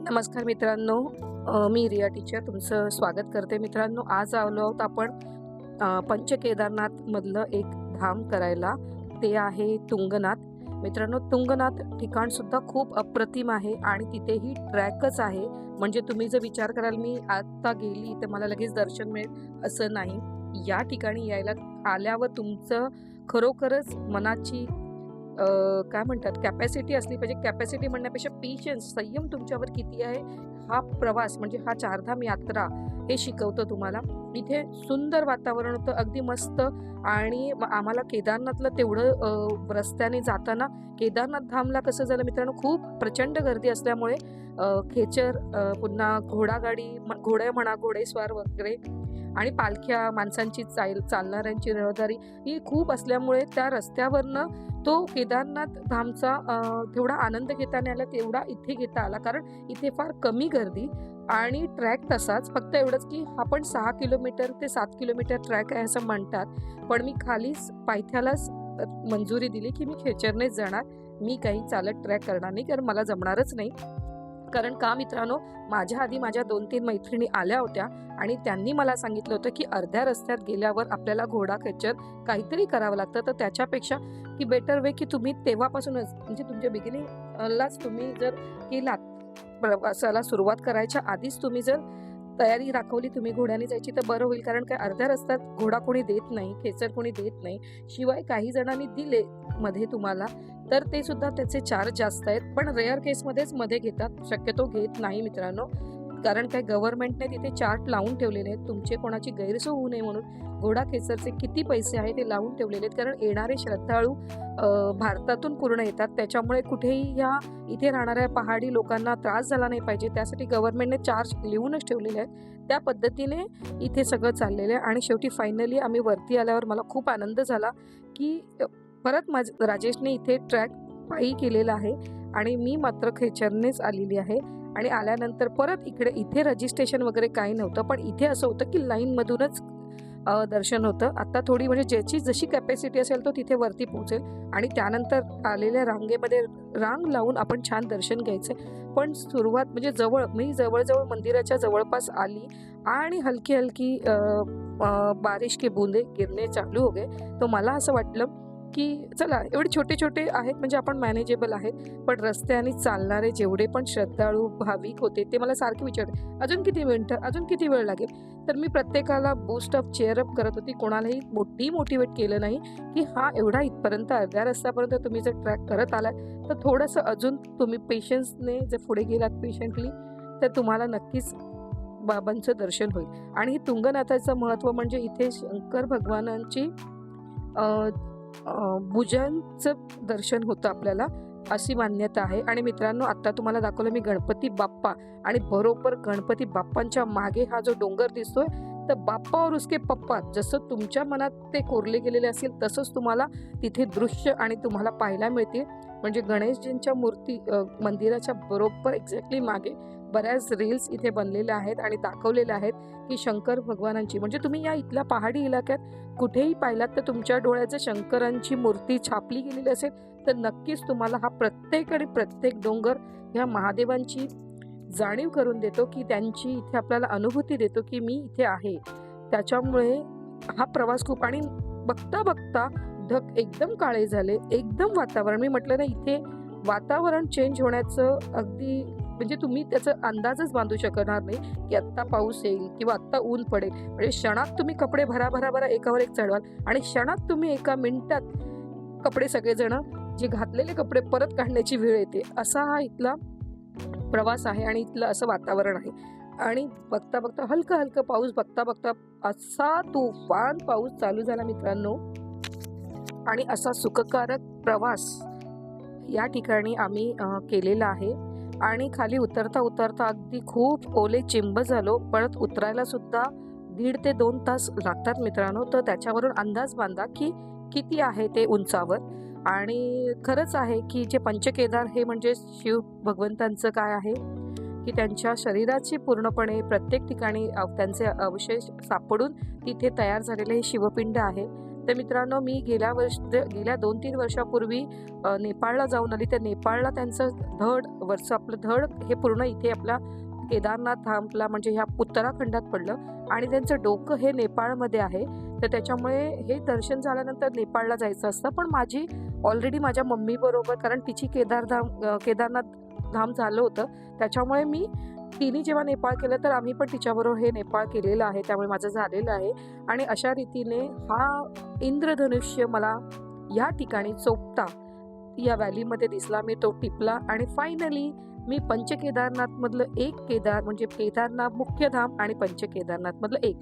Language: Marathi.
नमस्कार मित्रांनो, मी रिया टीचर तुमचं स्वागत करते. मित्रांनो, आज आलो आहोत आपण पंचकेदारनाथमधलं एक धाम करायला. ते आहे तुंगनाथ. मित्रांनो, तुंगनाथ ठिकाणसुद्धा खूप अप्रतिम आहे आणि तिथेही ट्रॅकच आहे. म्हणजे तुम्ही जर विचार कराल मी आत्ता गेली तर मला लगेच दर्शन मिळेल असं नाही. या ठिकाणी यायला आल्यावर तुमचं खरोखरच मनाची काय म्हणतात कॅपॅसिटी असली पाहिजे. कॅपॅसिटी म्हणण्यापेक्षा पेशन्स, संयम तुमच्यावर किती आहे हा प्रवास म्हणजे हा चारधाम यात्रा हे शिकवतं तुम्हाला. इथे सुंदर वातावरण होतं, अगदी मस्त. आणि आम्हाला केदारनाथला तेवढं रस्त्याने जाताना केदारनाथ धामला कसं झालं मित्रांनो, खूप प्रचंड गर्दी असल्यामुळे खेचर, पुन्हा घोडागाडी, घोडे म्हणा, घोडेस्वार वगैरे आणि पालख्या, माणसांची चालणाऱ्यांची रहदारी ही खूप असल्यामुळे त्या रस्त्यावरनं तो केदारनाथ धामचा तेवढा आनंद घेता नाही आला तेवढा इथे घेता आला. कारण इथे फार कमी गर्दी आणि ट्रॅक तसाच, फक्त एवढंच की आपण 6 किलोमीटर ते 7 किलोमीटर ट्रॅक आहे असं म्हणतात. पण मी खालीच पायथ्यालाच मंजुरी दिली की मी खेचरनेच जाणार, मी काही चालत ट्रॅक करणार नाही, कारण मला जमणारच नाही. कारण का मित्रांनो, माझ्या आधी माझ्या 2-3 मैत्रिणी आल्या होत्या आणि त्यांनी मला सांगितलं होतं की अर्ध्या रस्त्यात गेल्यावर आपल्याला घोडा खेचर काहीतरी करावं लागतं. तर त्याच्यापेक्षा की बेटर वे की तुम्ही तेव्हापासूनच म्हणजे तुमच्या बिगिनिंगलाच तुम्ही जर केलात, प्रवासाला सुरुवात करायच्या आधीच तुम्ही जर तयारी दाखवली तुम्ही घोड्याने जायची तर बरं होईल. कारण काय, अर्ध्या रस्त्यात घोडा कोणी देत नाही, खेचर कोणी देत नाही. शिवाय काही जणांनी दिले मध्ये तुम्हाला तर ते सुद्धा त्याचे चार्ज जास्त आहेत. पण रेअर केसमध्येच मध्ये घेतात, शक्यतो घेत नाही मित्रांनो. कारण काय, गव्हर्नमेंटने तिथे चार्ट लावून ठेवलेले आहेत, तुमचे कोणाची गैरसोय होऊ नये म्हणून घोडा खेचरचे किती पैसे आहे ते लावून ठेवलेले आहेत. कारण येणारे श्रद्धाळू भारतातून पूर्ण येतात, त्याच्यामुळे कुठेही या इथे राहणाऱ्या पहाडी लोकांना त्रास झाला नाही पाहिजे, त्यासाठी गव्हर्नमेंटने चार्ज लिहूनच ठेवलेले आहेत. त्या पद्धतीने इथे सगळं चाललेलं आहे. आणि शेवटी फायनली आम्ही वरती आल्यावर मला खूप आनंद झाला की परत राजेशने इथे ट्रॅक पायी केलेला आहे आणि मी मात्र खेचरनेच आलेली आहे. आणि आल्यानंतर परत इथे रजिस्ट्रेशन वगैरे काही नव्हतं, पण इथे असं होतं की लाईनमधूनच दर्शन होतं. आता थोडी म्हणजे ज्याची जशी कॅपॅसिटी असेल तो तिथे वरती पोहोचेल आणि त्यानंतर आलेल्या रांगेमध्ये रांग लावून आपण छान दर्शन घ्यायचे. पण सुरुवात म्हणजे मी जवळजवळ मंदिराच्या जवळपास आली आणि हलकी हलकी बारिश के बूंदे गिरणे चालू हो गए. तो मला असं वाटलं की चला, एवढे छोटे छोटे आहेत म्हणजे आपण मॅनेजेबल आहेत. पण रस्त्याने चालणारे जेवढे पण श्रद्धाळू भाविक होते ते मला सारखे विचारते, अजून किती मिनटं, अजून किती वेळ लागेल. तर मी प्रत्येकाला बूस्ट अप, चेअरअप करत होती, कोणालाही मोटिवेट केलं नाही की हा एवढा इथपर्यंत अर्ध्या रस्त्यापर्यंत तुम्ही जर ट्रॅक करत आलात तर थोडंसं अजून तुम्ही पेशन्सने जर पुढे गेलात पेशंटली तर तुम्हाला नक्कीच बाबांचं दर्शन होईल. आणि तुंगनाथाचं महत्त्व म्हणजे इथे शंकर भगवानांची भुजांचं दर्शन होतं आपल्याला, अशी मान्यता आहे. आणि मित्रांनो, आता तुम्हाला दाखवलं मी गणपती बाप्पा, आणि बरोबर गणपती बाप्पांच्या मागे हा जो डोंगर दिसतोय तर बाप्पा और उसके पप्पा, जसं तुमच्या मनात ते कोरले गेलेले असेल तसंच तुम्हाला तिथे दृश्य आणि तुम्हाला पाहायला मिळते. म्हणजे गणेशजींच्या मूर्ती मंदिराच्या बरोबर एक्झॅक्टली मागे बऱ्याच रील्स इथे बनलेल्या आहेत आणि दाखवलेल्या आहेत की शंकर भगवानांची, म्हणजे तुम्ही या इथल्या पहाडी इलाक्यात कुठेही पाहिलात तर तुमच्या डोळ्यात जर शंकरांची मूर्ती छापली गेलेली असेल तर नक्कीच तुम्हाला हा प्रत्येक डोंगर ह्या महादेवांची जाणीव करून देतो की त्यांची इथे आपल्याला अनुभूती देतो की मी इथे आहे. त्याच्यामुळे हा प्रवास खूप, आणि बघता बघता ढग एकदम काळे झाले, एकदम वातावरण, मी म्हटलं ना इथे वातावरण चेंज होण्याचं अगदी म्हणजे तुम्ही त्याचा अंदाजच बांधू शकणार नाही की आत्ता पाऊस येईल किंवा आत्ता ऊन पडेल. म्हणजे क्षणात तुम्ही कपडे भरा एकावर एक चढवाल आणि क्षणात तुम्ही एका मिनिटात कपडे सगळेजण जे घातलेले कपडे परत काढण्याची वेळ येते. असा हा इथला प्रवास आहे आणि इथलं असं वातावरण आहे. आणि बघता बघता हलका पाऊस, बघता बघता असा तुफान पाऊस चालू झाला मित्रांनो. आणि असा सुखकारक प्रवास या ठिकाणी आम्ही केलेला आहे. आणि खाली उतरता अगदी खूप ओले चिंब झालो, परत उतरायला सुद्धा 1.5 ते 2 तास लागतात मित्रांनो. तर त्याच्यावरून अंदाज बांधा की किती आहे ते उंचावर. आणि खरंच आहे की जे पंचकेदार हे म्हणजे शिव भगवंतांचं काय आहे की त्यांच्या शरीराची पूर्णपणे प्रत्येक ठिकाणी त्यांचे अवशेष सापडून तिथे तयार झालेले हे शिवपिंड आहे. तर मित्रांनो, मी गेल्या 2-3 वर्षापूर्वी नेपाळला जाऊन आली. तर नेपाळला त्यांचं वरचं आपलं धड हे पूर्ण इथे आपल्या केदारनाथ धामला म्हणजे ह्या उत्तराखंडात पडलं आणि त्यांचं डोकं हे नेपाळमध्ये आहे. तर त्याच्यामुळे हे दर्शन झाल्यानंतर नेपाळला जायचं असतं. पण माझी ऑलरेडी माझ्या मम्मीबरोबर, कारण तिची केदारनाथ धाम झालं होतं. त्याच्यामुळे तिने जेव्हा नेपाळ केलं तर आम्ही पण तिच्याबरोबर हे नेपाळ केलेलं आहे. त्यामुळे माझं झालेलं आहे आणि अशा रीतीने हा इंद्रधनुष्य मला या ठिकाणी चोपता या व्हॅलीमध्ये दिसला. मी तो टिपला आणि फायनली मी पंचकेदारनाथमधलं एक केदार म्हणजे केदारनाथ मुख्य धाम आणि पंचकेदारनाथमधलं एक